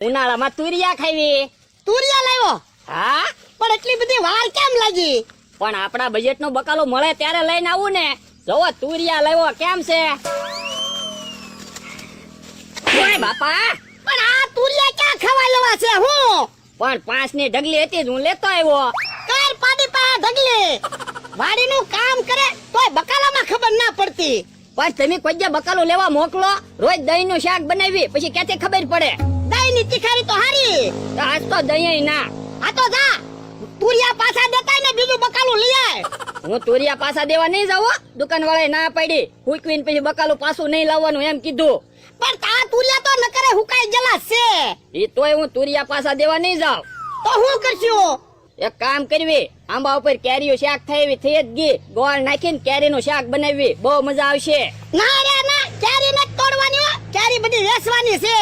ઉનાળામાં તુરિયા ખાવી. તુરિયા લાવ્યો? હા, પણ એટલી બધી વાર કેમ લાગી? પણ આપણા બજેટ નો બકાલો મળે ત્યારે લઈને આવું ને. જોવો તુરિયા લાવ્યો કેમ છે. ઓય બાપા, પણ આ તુરિયા ક્યાં ખવાય લેવા છે? હું પણ 5 ની ઢગલી હતી જ હું લેતો આવ્યો. કર પાડી પા ઢગલી વાડીનું કામ કરે તોય બકાલામાં ખબર ના પડતી. પણ તમે કોઈ બકાલો લેવા મોકલો, રોજ દહીં નું શાક બનાવી, પછી ક્યાંથી ખબર પડે. દહીં ની તીખારી તો હારી. તો આજ તો દહીં ના. આ તો જા તુરિયા પાછા દેતાય ને બીજું બકાલું લઈ આય. હું તુરિયા પાછા દેવા નહીં જાવ. દુકાન વાળાએ ના પાડી, હુકવીને પછી બકાલું પાછું નહીં લાવવાનું એમ કીધું. પણ તા તુરિયા તો નકરે હુકાઈ ગયેલા છે. એ તોય હું તુરિયા પાછા દેવા નહીં જાવ. તો હું કરશું? એક કામ કરવી, આંબા ઉપર કેરીઓ શાક થઈ જ ગઈ, ગોળ નાખીને કેરીનું શાક બનાવવી, બહુ મજા આવશે. ના રે ના, કેરી નથી તોડવાની હો, કેરી બધી વેચવાની છે.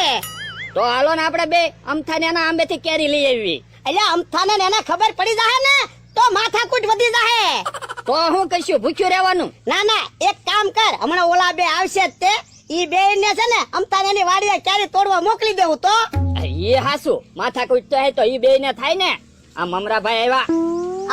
તો હાલો ને આપણે બે અમથાના આંબેથી કેરી લઈ આવી. એટલે અમથાને એને ખબર પડી જાહે ને તો માથાકૂટ વધી જાહે. તો હું કશું ભૂખ્યું રહેવાનું? ના ના, એક કામ કર, હમણાં ઓલા બે આવશે જ તે, ઈ બે ને છે ને અમથાને ની વાડીએ કેરી તોડવા મોકલી દેવું. તો એ હાસુ માથાકૂટ તો એ બે ને થાય ને. આ મમરાભાઈ આવ્યા.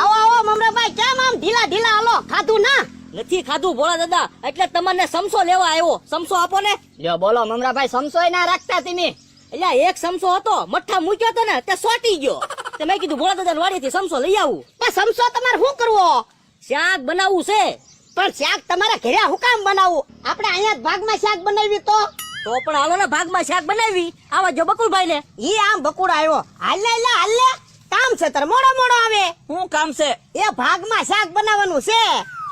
આવો આવો મમરાભાઈ, કેમ આમ ઢીલા ઢીલા હાલો? ખાધું ના? નથી ખાધું ભોળા દાદા, એટલે તમને સમસો લેવા આવ્યો. સમસો આપો ને. લ્યો બોલો મમરાભાઈ, સમસોય ના રાખતા તમે. એટલે એક સમસો હતો, મઠ્ઠા મૂક્યો હતો ને તે સોટી ગયો. તે મેં કીધું ભોળા દાદા વાડીથી સમસો લઈ આવું. પણ સમસો તમારે શું કરવો? શાક બનાવવું છે. પણ શાક તમારા ઘરે હું કામ બનાવવું? આપણે અહીંયા જ ભાગમાં શાક બનાવી તો પણ હાલો ને ભાગમાં શાક બનાવી. આવા જો બકુલભાઈ ને. ઈ આમ બકુડ આવ્યો. હાલે હાલે, કામ છે તાર, મોડો મોડો આવે. શું કામ છે? એ ભાગમાં શાક બનાવવાનું છે.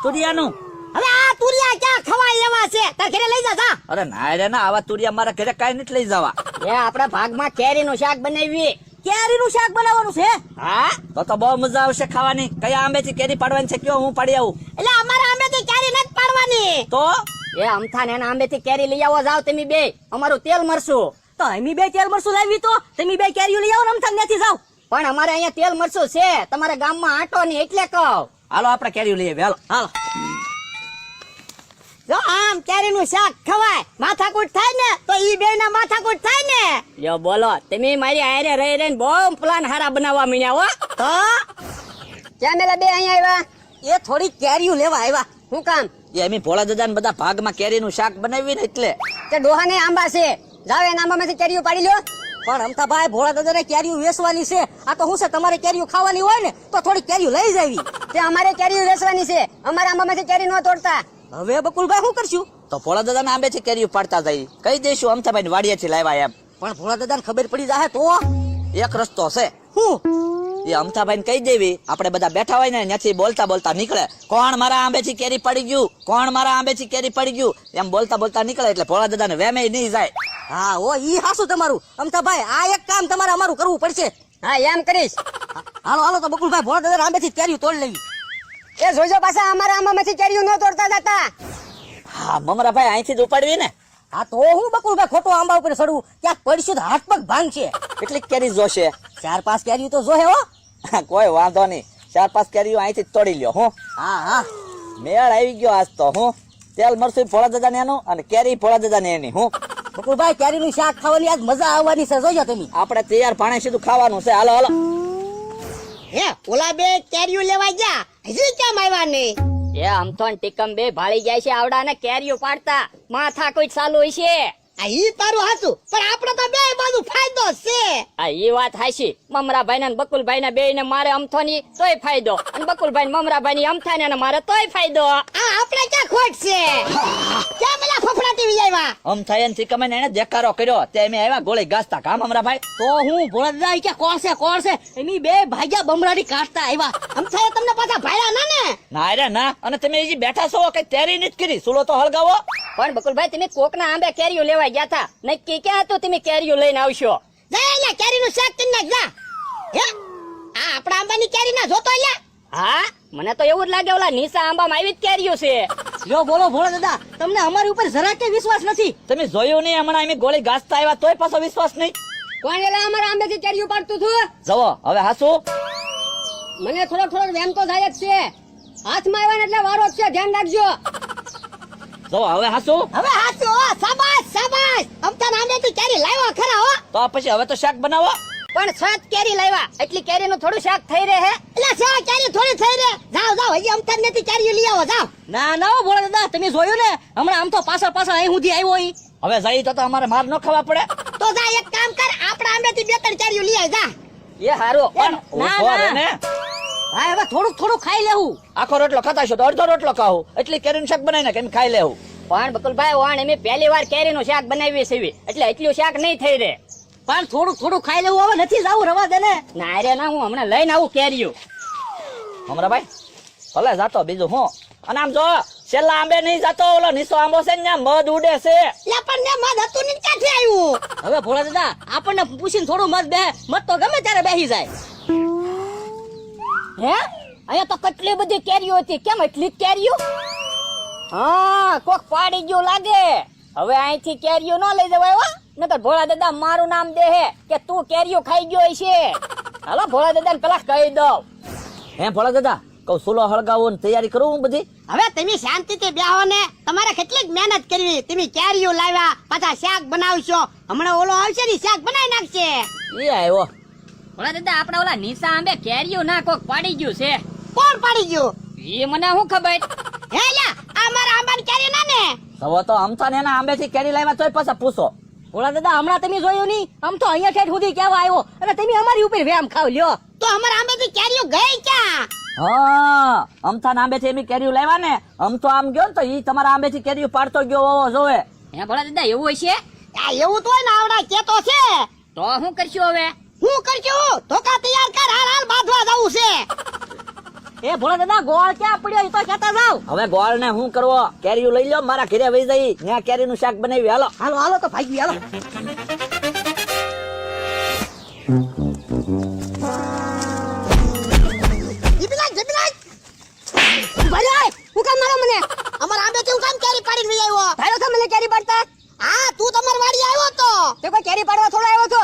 તુરિયાનું. હવે આ તુરિયા ક્યાં ખવાય એવા છે? તાર ઘરે લઈ જા જા. અરે ના રે ના, આવા તુરિયા મારા ઘરે કાઈ નથી લઈ જવા. એ આપણા ભાગમાં કેરીનું શાક બનાવી. કેરીનું શાક બનાવવાનું છે? હા, તો બહુ મજા આવશે ખાવાની. કયા આંબેથી કેરી પાડવાની છે કયો, હું પાડી આવું. એટલે અમારા આંબેથી કેરી નથી પાડવાની. તો એ અમથાને આંબેથી કેરી લઈ આવો, જાવ તમે બે. અમારું તેલ મરશું. તો એમી બે તેલ મરસું લાવી, તો તમે બે કેરીઓ લઈ આવો ને અમથાન ત્યાંથી જાવ. પણ અમારે અહીંયા તેલ મરશું છે, તમારા ગામમાં આટો નહીં એટલે કહું. હાલો આપણે કેરીઓ લઈ આવીએ. હાલો હાલો. જો આમ કેરીનું શાક ખવાય, માથાકૂટ થાય ને તો ઈ બે ના માથાકૂટ થાય ને. લ્યો બોલો, તમે મારી આયરે રહી રહીને બહુ પ્લાન હારા બનાવવા મીણ્યા હો. તો ક્યાં મેલા બે અહીંયા આવ્યા? એ થોડી કેરીઓ લેવા આવ્યા. શું કામ? એમી ભોળા દાદા ને બધા ભાગમાં કેરીનું શાક બનાવી ને એટલે. તે ડોહાને આંબા છે, જાવ એના આંબામાંથી કેરીઓ પાડી લ્યો. પણ અમથા ભાઈ, ભોળા દાદા ને કેરીઓ વેચવાની છે. આ તો શું છે, તમારે કેરીઓ ખાવાની હોય ને તો થોડી કેરીઓ લઈ જાવી. તે અમારે કેરીઓ વેચવાની છે, અમારા આંબામાંથી કેરી ન તોડતા. હવે બકુલભાઈ શું કરશું? તો ભોળા દાદા ના આંબેથી કેરીઓ પાડતા જાય, કહી દઈશું અમથાભાઈ વાડિયાથી લાવ્યા એમ. પણ ભોળા દાદા ને ખબર પડી જાય તો એક રસ્તો છે. શું? એ અમથાભાઈ ને કહી દેવી, આપણે બધા બેઠા હોય ને ત્યાંથી બોલતા બોલતા નીકળે, કોણ મારા આંબેથી કેરી પડી ગયું, કોણ મારા આંબેથી કેરી પડી ગયું, એમ બોલતા બોલતા નીકળે એટલે ભોળા દાદા ને વેમે નહીં જાય. હા ઓ, ઈ હાસું તમારું અમથાભાઈ. આ એક કામ તમારે અમારું કરવું પડશે. હા એમ કરીશ. હાલો હાલો તો બકુલભાઈ, ભોળા દાદા આંબેથી કેરીઓ તોડી લેવી. એ જોજો પાછા અમારા આંબામાંથી કેરીઓ ન તોડતા જતા. હા મમરાભાઈ, અહીંથી જ ઉપાડવી ને. હા તો હું બકુલભાઈ ખોટો આંબા ઉપર ચડવું, ક્યાંક પડશું તો હાથ પગ ભાંગશે. કેટલી કેરી જોશે? 4-5 કેરીઓ તો જોહે હો. કોઈ વાંધો નહીં, 4-5 કેરીઓ અહીંથી તોડી લ્યો. હું હા હા, મેળ આવી ગયો આજ તો. હું તેલ મરસું ભોળા દાદા ને એનું અને કેરી ભોળા દાદા ને એની. હું બકુલભાઈ, કેરીનું શાક ખાવાની આજ મજા આવવાની છે, જોજો તમે. આપણે તૈયાર પાણી સીધું ખાવાનું છે. હાલો હાલો. હે ઓલા બે કેરીઓ લેવા ગયા, હજી કેમ આવ્યા નહીં? એ અમથો ને ટીકમ બે ભાળી જાય છે આવડા ને કેરીઓ પાડતા, માથા કોઈ ચાલુ હોય છે. આ ઈ તારું હાચું, પણ આપણે તો બે બાજુ ફાયદો છે. આ એ વાત હાચી. મમરાભાઈ ને બકુલભાઈ ને બે ને મારે અમથો ની તોય ફાયદો, અને બકુલભાઈ મમરાભાઈ ની અમથા ને મારે તોય ફાયદો. આ આપણે ક્યાં ખોટ છે? કેમ એલા ફફડાટી વી આવ્યા? અમથાયન થી કમે એને દેખારો કર્યો, તે અમે આવ્યા ગોળી ગાસતા. કામ મમરાભાઈ તો હું ભોળા દાદા કે કોણ છે એની બે ભાગ્યા બમરાડી કાઢતા આવ્યા. અમથાએ તમને પાછા ભાડ્યા ના ને? ના રે ના, અને તમે હજી બેઠા છો, કઈ તૈયારી નથી કરી, સુલો તો હળગાવો. પણ બકુલભાઈ, તમે કોક ના આંબે કેરીઓ લેવા ગયા હતા, નક્કી ક્યાં હતું તમે કેરીઓ લઈને આવશો? જા એલા કેરીનું શાક કરી નાખ જા. હે આ આપણા આંબાની કેરી ના જોતો એલા? હા, મને તો એવું જ લાગે ઓલા નીસા આંબામાં આવી જ કેરીઓ છે. લ્યો બોલો ભોળા દાદા, તમને અમારી ઉપર જરા કે વિશ્વાસ નથી? તમે જોયું નહીં હમણાં અમે ગોળી ગાસતા આવ્યા તોય પાછો વિશ્વાસ નહીં? કોણ એલા અમારા આંબેથી કેરીઓ પાડતું હતું? જવો હવે હાસુ. મને થોડોક વેમ તો થાય જ છે. હાથમાં આવ્યા ને એટલે વારો જ છે, ધ્યાન રાખજો. જો હવે હાસુ હવે હાચું હો, શાબાશ શાબાશ. અમથા આંબેથી કેરી લાવ્યા ખરા હો. તો પછી હવે તો શાક બનાવો. પણ 7 કેરી લાવ્યા એટલી કેરીનું થોડું શાક થઈ રહે હે. એટલે શા કેરી થોડી થઈ રે. જાઓ જાઓ, હજી અમથા નથી કેરી લઈ આવો જાઓ. ના ના હો ભોળા દાદા, તમે જોયું ને હમણાં આમ તો પાછળ અહીં સુધી આવ્યો ઈ. હવે જઈ તો અમારે માર ન ખાવા પડે. તો જા એક કામ કર, આપણા આંબેથી 2-3 કેરીઓ લઈ આવ જા. એ હારો પણ ના ના હા હવે થોડું ખાઈ લેવું. આખો રોટલો ખાતા છો તો અડધો રોટલો ખાવું, એટલી કેરીનું શાક બનાવીને કેમ ખાઈ લેવું. પણ બકુલભાઈ વાણ અમે પહેલી વાર કેરીનું શાક બનાવીએ છીએ એટલે એટલું શાક નહીં થઈ રે. પણ થોડું ખાઈ લેવું, હવે નથી જાવું, રવા દે ને. ના રે ના, હું હમણાં લઈને આવું કેરીઓ. અમરાભાઈ ભલે જાતો, બીજું હું. અને આમ જો છેલ્લા આંબે નહીં જાતો, ઓલો નીસો આંબો છે ને મધ ઉડે છે. લે પણ ને મધ હતું ને ક્યાંથી આવ્યું? હવે ભોળા દાદા આપણને પૂછીને થોડું મત તો ગમે ત્યારે બેસી જાય. હે અહીંયા તો કેટલી બધી કેરીઓ હતી, કેમ એટલી જ કેરીઓ? હા કોક પાડી ગયું લાગે. હવે અહીંથી કેરીઓ ન લઈ જવાય હો, નકર ભોળા દાદા મારું નામ દે હે કે તું કેરીઓ ખાઈ ગયો છે. હાલો ભોળા દાદા ને પેલા કહી દઉં. હે ભોળા દાદા, કહું સુલો હળગાવો ને તૈયારી કરું હું બધી. હવે તમે શાંતિથી બેહો ને, તમારે કેટલી મહેનત કરવી. તમે કેરીઓ લાવ્યા, પાછા શાક બનાવશો. હમણાં ઓલો આવશે ને શાક બનાવી નાખશે. એ આવ્યો. ભોળા દાદા આપડા ઓલા નીસા આંબે કેરીઓ ના કોક પાડી ગયું છે. કોણ પાડી ગયું? એ મને શું ખબર. હે લ્યા, આ મારા આંબાની કેરી ના ને. હવે તો અમથા ને એના આંબેથી કેરી લાવ્યા તોય પાછા પૂછો. ભોળા દાદા હમણાં તમે જોયું નહીં, આમ તો અહીંયા ઠેઠ સુધી કેવા આવ્યો અને તમે અમારી ઉપર વ્યામ ખાવ લ્યો. તો અમારા આંબેથી કેરીઓ ગઈ ક્યાં? હા અમથા આંબેથી એમ કેરીઓ લાવ્યા ને, આમ તો આમ ગયો ને તો ઈ તમારા આંબેથી કેરીઓ પાડતો ગયો હોવો જોવે. હે ભોળા દાદા એવું હોય છે? આ એવું તો હોય ને, આવડા કેતો છે. તો શું કરશું હવે? હું કરશું? ધોકા તૈયાર કર, હાલ બાંધવા જવું છે. એ ભોળા દાદા ગોળ ક્યાં પડ્યો એ તો કહેતા જાવ. હવે ગોળ ને શું કરવો, કેરીઓ લઈ લો, મારા ઘરે વહી જઈ, ત્યાં કેરીનું શાક બનાવી. હાલો હાલો હાલો તો ભાગી હાલો. હું કામ મારો મને? અમારા આંબેથી હું કામ કેરી પાડીને લઈ આવ્યો? ભાઈઓ તો મને કેરી પાડતા. હા તું તમારી વાડી આવ્યો તો. તે કોઈ કેરી પાડવા થોડો આવ્યો તો?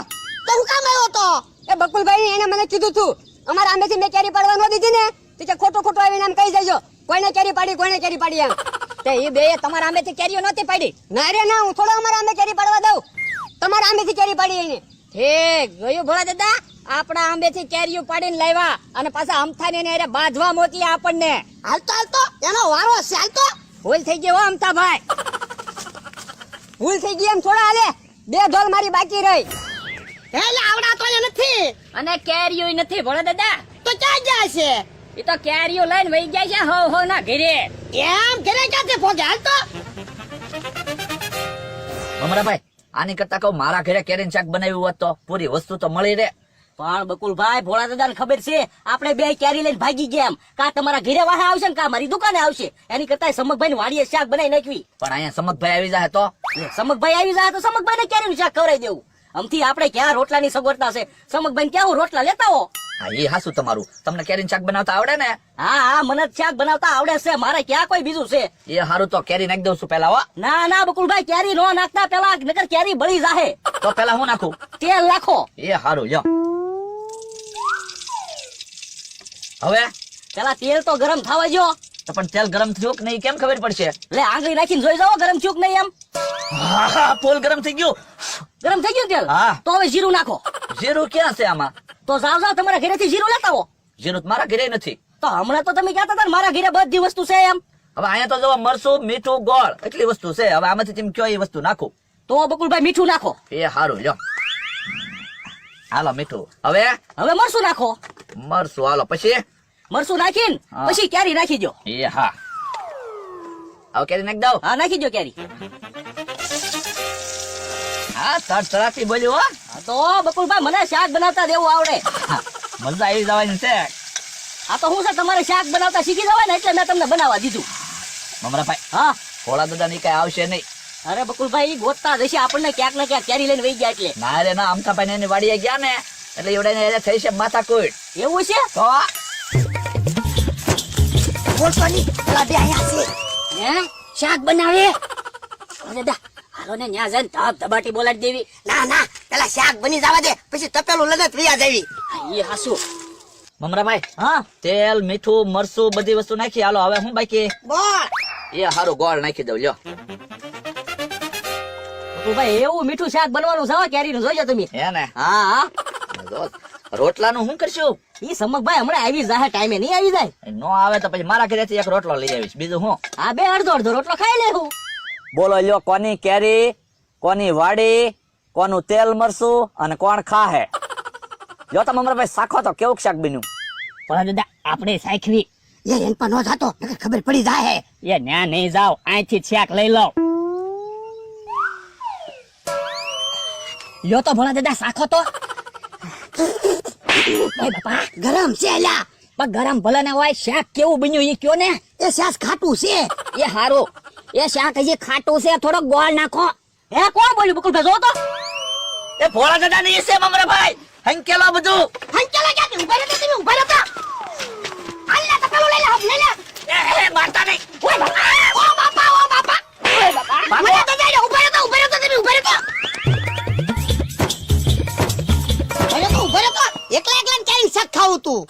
તો હું કામ આવ્યો તો? એ બકુલભાઈ એને મને કીધું તું, અમારા આંબેથી મેં કેરી પાડવા ન દીધી ને, તે ખોટું આવીને એમ કહી જજો, કોઈને કેરી પાડી એમ. તે એ બે તમારા આંબેથી કેરીઓ નહોતી પાડી? ના રે ના, હું થોડો અમારા આંબે કેરી પાડવા દઉં. તમારા આંબેથી કેરી પાડી એને. ઠીક ગયું ભોળા દાદા, આપણા આંબેથી કેરીઓ પાડીને લાવ્યા અને પાછા અમથાને ને બાંધવા મોકલી આપણને. હાલતો એનો વારો છે. હાલતો ભૂલ થઈ ગઈ હો અમથાભાઈ. ભૂલ થઈ ગઈ એમ થોડા હાલે, 2 ઢોલ મારી બાકી રહી. એટલે આવડા તો એ નથી અને કેરીઓ નથી ભોળા દાદા. તો ક્યાં ગયા છે? એ તો કેરીઓ લઈને વહી ગયા છે હો ના ઘરે. એમ ઘરે ક્યાંથી ભોગે? હાલતો અમરાભાઈ આની કરતા કહું મારા ઘરે કેરીનું શાક બનાવ્યું હોત તો પૂરી વસ્તુ તો મળી રહે. પણ બકુલભાઈ ભોળા દાદાને ખબર છે આપણે બે કેરી લઈને ભાગી ગયા એમ, કા તમારા ઘરે વાહે આવશે ને કા મારી દુકાને આવશે, એની કરતા સમકભાઈ વાડીએ શાક બનાવી નાખવી. પણ અહીંયા સમકભાઈ આવી જાય તો સમકભાઈ આવી જાય તો સમકભાઈ ને કેરીનું શાક ખવડાવી દેવું. આમથી આપણે ક્યાં રોટલાની સગવડતા છે, સમકભાઈ કેવું રોટલા લેતા હો. હા એ હાસું તમારું, તમને કેરીનું શાક બનાવતા આવડે ને? હા મને જ શાક બનાવતા આવડે છે, મારે ક્યાં કોઈ બીજું છે? એ હારું તો કેરી નાખી દઉં છું પેલા. હો ના બકુલભાઈ કેરી નો નાખતા, પેલા નકર કેરી બળી જાહે. તો પેલા હું નાખું? તેલ નાખો. એ હારું લ્યો. હવે પેલા તેલ તો ગરમ થવા જો. તો પણ તેલ ગરમ થયું કે નહીં કેમ ખબર પડશે? એટલે આંગળી નાખીને જોઈ જાઓ ગરમ થયું કે નહીં એમ. હા પોલ ગરમ થઈ ગયું. ગરમ થઈ ગયું તેલ? હા. તો હવે જીરું નાખો. જીરું ક્યાં છે આમાં? તો જાવ તમારા ઘરેથી જીરું લેતા હો. જીરું તો મારા ઘરે નથી. તો હમણાં તો તમે કહેતા હતા ને મારા ઘરે બધી વસ્તુ છે એમ. હવે અહીંયા તો જો મરચું મીઠું ગોળ એટલી વસ્તુ છે. હવે આમાંથી તમે કયો એ વસ્તુ નાખું? તો બકુલભાઈ મીઠું નાખો. એ હારું લ્યો. હાલો મીઠું. હવે હવે મરચું નાખો. મરચું હાલો. પછી મરચું નાખીને હા. પછી કેરી નાખી દો. એ હા. હવે કેરી નાખી દઉં. હા નાખી દો કેરી. હા તરતરાથી બોલ્યો. હો હા તો બકુલભાઈ મને શાક બનાવતા દેવું આવડે. હા, મજા આવી જવાની છે. આ તો હું છે તમારે શાક બનાવતા શીખી જવાય ને એટલે મેં તમને બનાવવા દીધું. મમરાભાઈ હા ભોળા દાદા ની કઈ આવશે નહીં. અરે બકુલભાઈ ગોતતા જશે આપણને ક્યાંક ને ક્યાંક કેરી લઈને વહી ગયા એટલે. ના રે ના, અમથાભાઈ ને એની વાડીએ ગયા ને એટલે એવડે થઈ છે માથા કોઈ. એવું છે? તો બોલવાની પેલા બે અહીંયા છે. હે શાક બનાવે? દાદા હાલો ને ન્યા જઈને ધબ ધબાટી બોલાડી દેવી. ના ના, પેલા શાક બની જવા દે, પછી તપેલું લઈને વિયા જાવી. એ હાસુ. મમરાભાઈ હા તેલ મીઠું મરચું બધી વસ્તુ નાખી. હાલો હવે હું બાકી? બોલ. એ હારું ગોળ નાખી દઉં લ્યો. ભાઈ એવું મીઠું શાક બનવાનું છે હો, કેરીનું જોજો તમે. હે ને? હા હા જો, રોટલાનું શું કરશું? ઈ સમકભાઈ હમણાં આવી જાય, ટાઈમે નહીં આવી જાય. નો આવે તો પછી મારા ઘરેથી એક રોટલો લઈ આવીશ, બીજું હું. હા બે અડધો અડધો રોટલો ખાઈ લેવું. બોલો લ્યો, કોની કેરી, કોની વાડી, કોનું તેલ મરસું અને કોણ ખાહે? જો તમે અમારા ભાઈ શાખો તો કેવું શાક બન્યું. પણ દાદા આપણે સાખવી એ એન પર નો જાતો નકર ખબર પડી જાય. એ ન્યા નહીં જાવ, અહીંથી શાક લઈ લો. લ્યો તો ભોળા દાદા શાખો તો. ઓય બાપા, ગરમ છે લ્યા. પણ ગરમ ભલે ના હોય, શાક કેવું બન્યું ઈ કયો ને. એ શાક ખાટું છે. એ હારું, એ શાક હજી ખાટું છે, થોડો ગોળ નાખો. હે કોણ બોલ્યું બકુલભાઈ જો તો. એ ભોળા દાદા ની છે મમરા ભાઈ, હંકેલો બધું. હંચલા ક્યાંથી ઉભા રહેતા તમે ઉભા રહેતા. આલ્લા તો પેલું લઈ લે હબ લઈ લે. એ મારતા નહીં. ઓય બાપા ઓ બાપા ઓ બાપા. ઓય બાપા મને તો જાય ઉભા રહેતા તમે ઉભા રહેતા. ઉભા રહેતા એકલા એકલા કેરી શાક ખાવું તું.